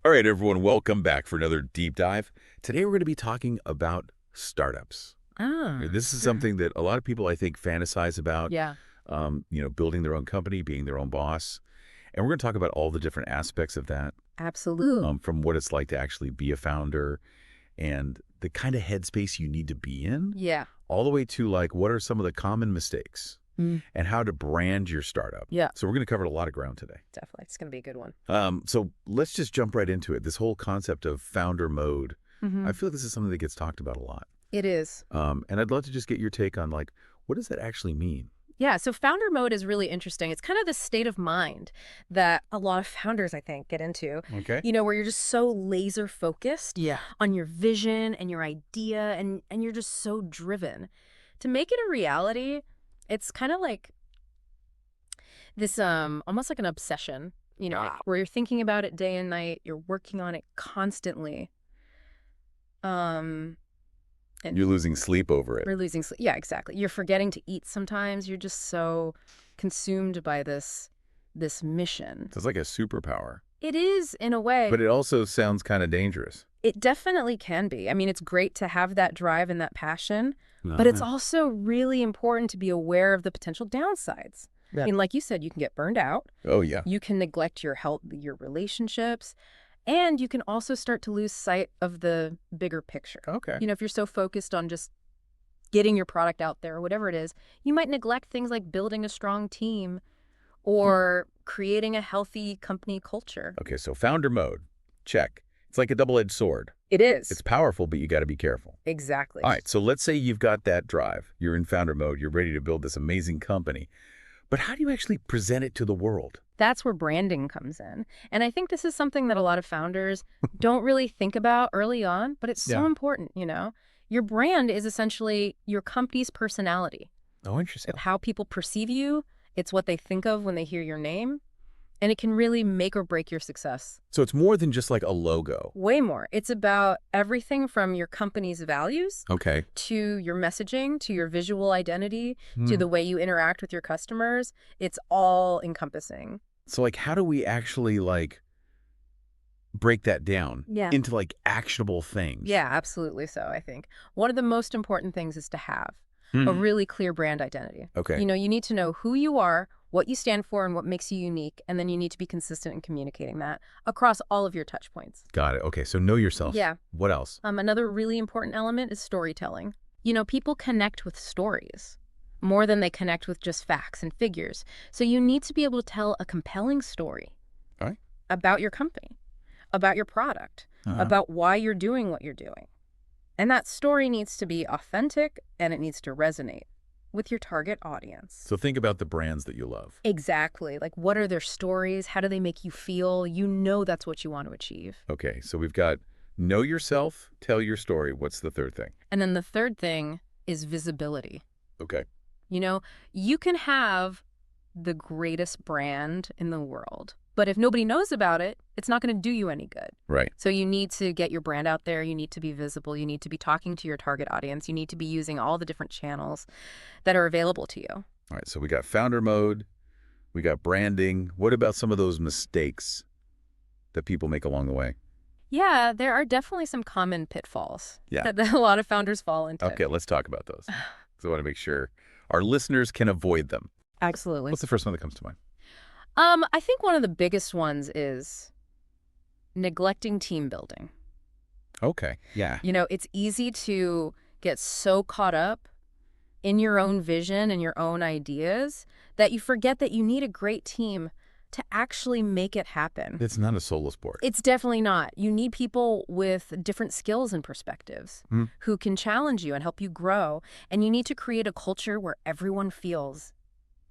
All right, everyone, welcome back for another deep dive. Today we're going to be talking about startups. This is something that a lot of people, I think, fantasize about, Yeah. building their own company, being their own boss. And we're going to talk about all the different aspects of that, Absolutely. from what it's like to actually be a founder and the kind of headspace you need to be in, Yeah. all the way to like what are some of the common mistakes and how to brand your startup. Yeah. So we're going to cover a lot of ground today. Definitely. It's going to be a good one. So let's just jump right into it. This whole concept of founder mode, I feel like this is something that gets talked about a lot. It is. And I'd love to just get your take on, like, what does that actually mean? Yeah. So founder mode is really interesting. It's kind of the state of mind that a lot of founders, I think, get into. Okay. Where you're just so laser focused Yeah. on your vision and your idea, and you're just so driven. To make it a reality, it's kind of like this almost like an obsession, where you're thinking about it day and night, you're working on it constantly. And You're losing sleep over it. we're losing sleep. Yeah, exactly. You're forgetting to eat sometimes. You're just so consumed by this mission. So it's like a superpower. It is, in a way. But it also sounds kind of dangerous. It definitely can be. I mean, it's great to have that drive and that passion, but it's also really important to be aware of the potential downsides. Yeah. I mean, like you said, you can get burned out. Oh, yeah. You can neglect your health, your relationships, and you can also start to lose sight of the bigger picture. Okay. If you're so focused on just getting your product out there or whatever it is, you might neglect things like building a strong team or creating a healthy company culture. Okay, so founder mode, check. It's like a double-edged sword. It is. It's powerful, but you got to be careful. Exactly. All right, so let's say you've got that drive. You're in founder mode. You're ready to build this amazing company. But how do you actually present it to the world? That's where branding comes in. And I think this is something that a lot of founders don't really think about early on, but it's so important, Your brand is essentially your company's personality. Oh, interesting. How people perceive you, it's what they think of when they hear your name, and it can really make or break your success. So it's more than just like a logo. Way more. It's about everything from your company's values Okay. to your messaging, to your visual identity, to the way you interact with your customers. It's all encompassing. So like how do we actually like break that down into like actionable things? Yeah, absolutely so, I think. One of the most important things is to have a really clear brand identity. Okay. You need to know who you are, what you stand for, and what makes you unique, and then you need to be consistent in communicating that across all of your touch points. Got it. Okay, so know yourself. Yeah. What else? Another really important element is storytelling. People connect with stories more than they connect with just facts and figures. So you need to be able to tell a compelling story All right. about your company, about your product, about why you're doing what you're doing. And that story needs to be authentic and it needs to resonate with your target audience. So think about the brands that you love. Exactly. Like, what are their stories? How do they make you feel? That's what you want to achieve. Okay, so we've got know yourself, tell your story. What's the third thing? And then the third thing is visibility. Okay. You can have the greatest brand in the world, but if nobody knows about it, it's not going to do you any good. Right. So you need to get your brand out there. You need to be visible. You need to be talking to your target audience. You need to be using all the different channels that are available to you. All right, so we got founder mode, we got branding. What about some of those mistakes that people make along the way? Yeah, there are definitely some common pitfalls Yeah. that a lot of founders fall into. Okay, let's talk about those. So I want to make sure our listeners can avoid them. Absolutely. What's the first one that comes to mind? I think one of the biggest ones is neglecting team building. Okay, yeah. It's easy to get so caught up in your own vision and your own ideas that you forget that you need a great team to actually make it happen. It's not a solo sport. It's definitely not. You need people with different skills and perspectives who can challenge you and help you grow. And you need to create a culture where everyone feels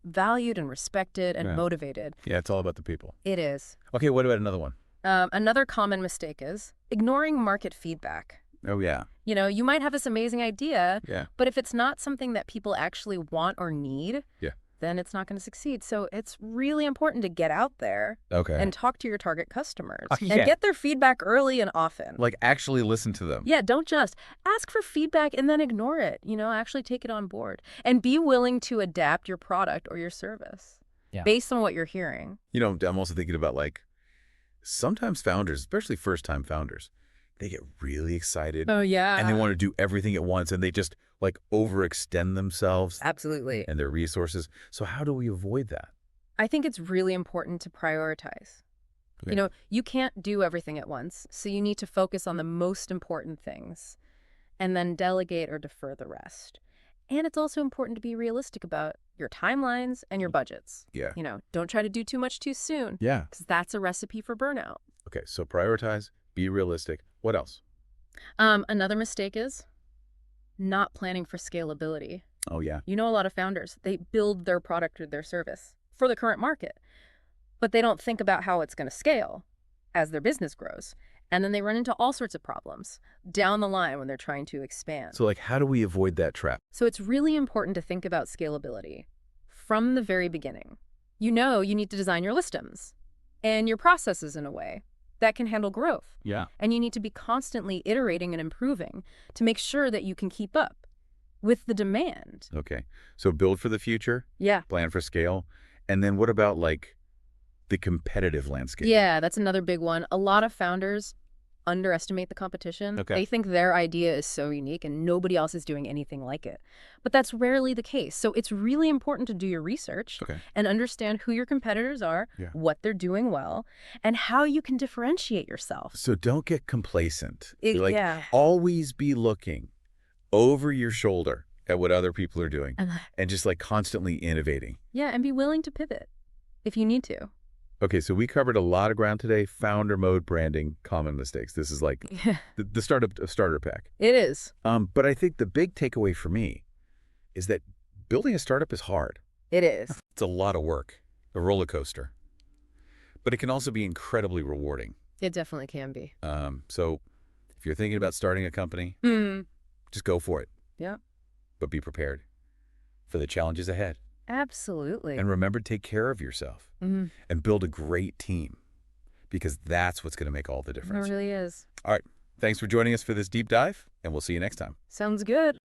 valued and respected and motivated. Yeah, it's all about the people. It is. Okay, what about another one? Another common mistake is ignoring market feedback. Oh, yeah. You might have this amazing idea, Yeah. but if it's not something that people actually want or need, Yeah. then it's not going to succeed. So it's really important to get out there Okay. and talk to your target customers Yeah. and get their feedback early and often. Like actually listen to them. Yeah, don't just ask for feedback and then ignore it. Actually take it on board and be willing to adapt your product or your service based on what you're hearing. I'm also thinking about like sometimes founders, especially first-time founders, they get really excited Oh, yeah. and they want to do everything at once and they just like overextend themselves Absolutely. and their resources. So how do we avoid that? I think it's really important to prioritize. Okay. You know, you can't do everything at once, so you need to focus on the most important things and then delegate or defer the rest. And it's also important to be realistic about your timelines and your budgets. Yeah. You know, don't try to do too much too soon, Yeah. because that's a recipe for burnout. Okay, so prioritize, be realistic. What else? Another mistake is not planning for scalability. Oh, yeah. You know, a lot of founders, they build their product or their service for the current market, but they don't think about how it's going to scale as their business grows. And then they run into all sorts of problems down the line when they're trying to expand. So, like, how do we avoid that trap? So it's really important to think about scalability from the very beginning. You know, you need to design your systems and your processes in a way that can handle growth. Yeah. And you need to be constantly iterating and improving to make sure that you can keep up with the demand. Okay, so build for the future, Yeah. plan for scale, and then what about, like, the competitive landscape? Yeah, that's another big one. A lot of founders underestimate the competition. Okay. They think their idea is so unique and nobody else is doing anything like it. But that's rarely the case. So it's really important to do your research Okay. and understand who your competitors are, Yeah. what they're doing well, and how you can differentiate yourself. So don't get complacent. Like, Yeah. always be looking over your shoulder at what other people are doing and just, like, constantly innovating. Yeah, and be willing to pivot if you need to. Okay, so we covered a lot of ground today. Founder mode, branding, common mistakes. This is like the starter pack. It is. But I think the big takeaway for me is that building a startup is hard. It is. It's a lot of work, a roller coaster. But it can also be incredibly rewarding. It definitely can be. So if you're thinking about starting a company, just go for it. Yeah. But be prepared for the challenges ahead. Absolutely. And remember to take care of yourself and build a great team, because that's what's going to make all the difference. It really is. All right. Thanks for joining us for this deep dive, and we'll see you next time. Sounds good.